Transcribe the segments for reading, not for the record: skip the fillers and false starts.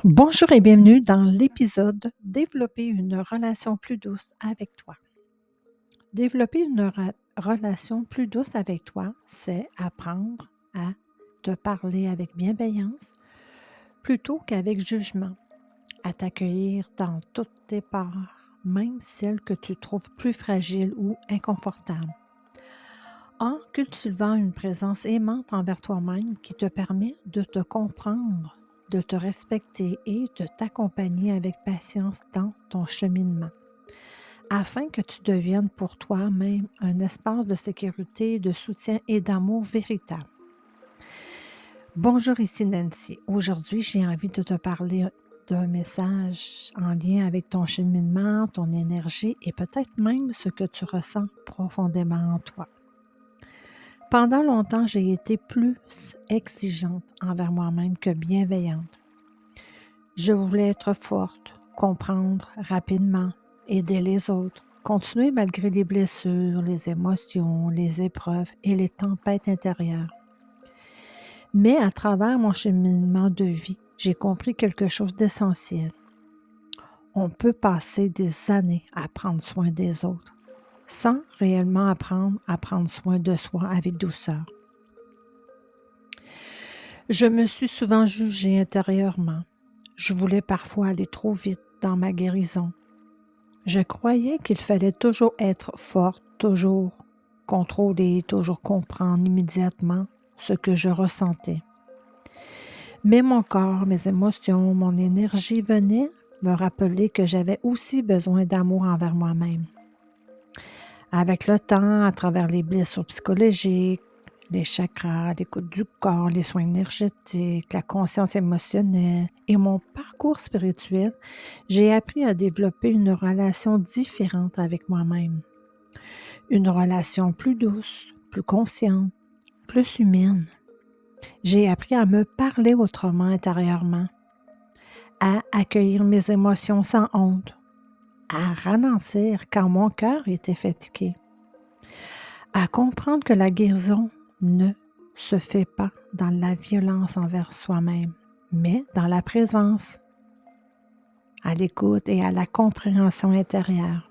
Bonjour et bienvenue dans l'épisode Développer une relation plus douce avec toi. Développer une relation plus douce avec toi, c'est apprendre à te parler avec bienveillance plutôt qu'avec jugement, à t'accueillir dans toutes tes parts, même celles que tu trouves plus fragiles ou inconfortables, en cultivant une présence aimante envers toi-même qui te permet de te comprendre, de te respecter et de t'accompagner avec patience dans ton cheminement, afin que tu deviennes pour toi-même un espace de sécurité, de soutien et d'amour véritable. Bonjour, ici Nancy. Aujourd'hui, j'ai envie de te parler d'un message en lien avec ton cheminement, ton énergie et peut-être même ce que tu ressens profondément en toi. Pendant longtemps, j'ai été plus exigeante envers moi-même que bienveillante. Je voulais être forte, comprendre rapidement, aider les autres, continuer malgré les blessures, les émotions, les épreuves et les tempêtes intérieures. Mais à travers mon cheminement de vie, j'ai compris quelque chose d'essentiel. On peut passer des années à prendre soin des autres, sans réellement apprendre à prendre soin de soi avec douceur. Je me suis souvent jugée intérieurement. Je voulais parfois aller trop vite dans ma guérison. Je croyais qu'il fallait toujours être forte, toujours contrôler, toujours comprendre immédiatement ce que je ressentais. Mais mon corps, mes émotions, mon énergie venaient me rappeler que j'avais aussi besoin d'amour envers moi-même. Avec le temps, à travers les blessures psychologiques, les chakras, l'écoute du corps, les soins énergétiques, la conscience émotionnelle et mon parcours spirituel, j'ai appris à développer une relation différente avec moi-même. Une relation plus douce, plus consciente, plus humaine. J'ai appris à me parler autrement intérieurement, à accueillir mes émotions sans honte, à ralentir quand mon cœur était fatigué, à comprendre que la guérison ne se fait pas dans la violence envers soi-même, mais dans la présence, à l'écoute et à la compréhension intérieure.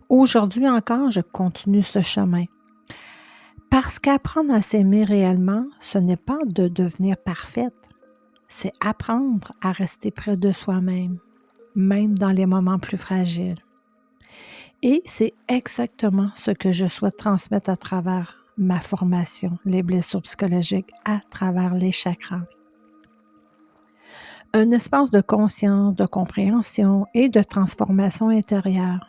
Aujourd'hui encore, je continue ce chemin. Parce qu'apprendre à s'aimer réellement, ce n'est pas de devenir parfaite, c'est apprendre à rester près de soi-même, même dans les moments plus fragiles. Et c'est exactement ce que je souhaite transmettre à travers ma formation, les blessures psychologiques, à travers les chakras. Un espace de conscience, de compréhension et de transformation intérieure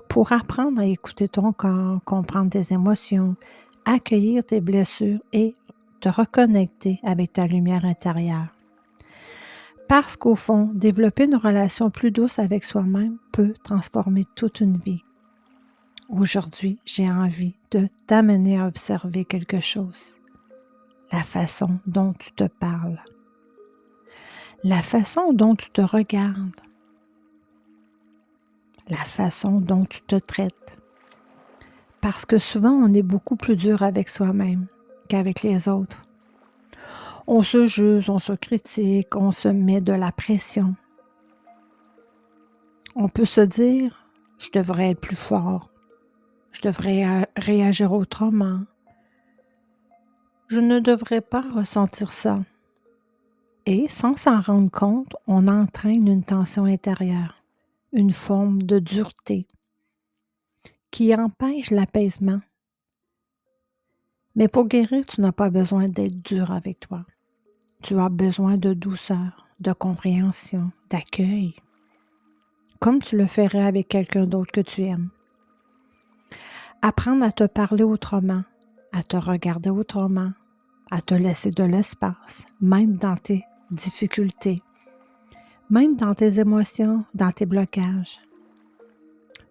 pour apprendre à écouter ton corps, comprendre tes émotions, accueillir tes blessures et te reconnecter avec ta lumière intérieure. Parce qu'au fond, développer une relation plus douce avec soi-même peut transformer toute une vie. Aujourd'hui, j'ai envie de t'amener à observer quelque chose. La façon dont tu te parles. La façon dont tu te regardes. La façon dont tu te traites. Parce que souvent, on est beaucoup plus dur avec soi-même qu'avec les autres. On se juge, on se critique, on se met de la pression. On peut se dire, je devrais être plus fort, je devrais réagir autrement, je ne devrais pas ressentir ça. Et sans s'en rendre compte, on entraîne une tension intérieure, une forme de dureté qui empêche l'apaisement. Mais pour guérir, tu n'as pas besoin d'être dur avec toi. Tu as besoin de douceur, de compréhension, d'accueil, comme tu le ferais avec quelqu'un d'autre que tu aimes. Apprendre à te parler autrement, à te regarder autrement, à te laisser de l'espace, même dans tes difficultés, même dans tes émotions, dans tes blocages.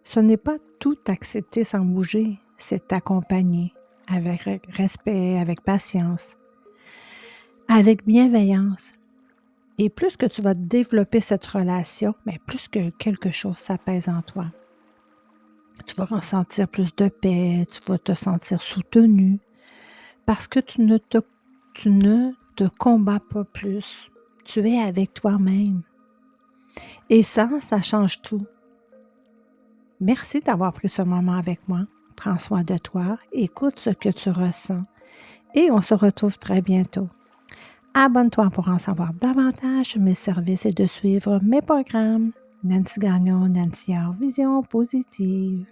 Ce n'est pas tout accepter sans bouger, c'est t'accompagner avec respect, avec patience, avec bienveillance. Et plus que tu vas développer cette relation, mais plus que quelque chose s'apaise en toi. Tu vas ressentir plus de paix, tu vas te sentir soutenu parce que tu ne te combats pas plus, tu es avec toi-même. Et ça change tout. Merci d'avoir pris ce moment avec moi. Prends soin de toi, écoute ce que tu ressens et on se retrouve très bientôt. Abonne-toi pour en savoir davantage sur mes services et de suivre mes programmes. Nancy Gagnon, Nancy Art Vision Positive.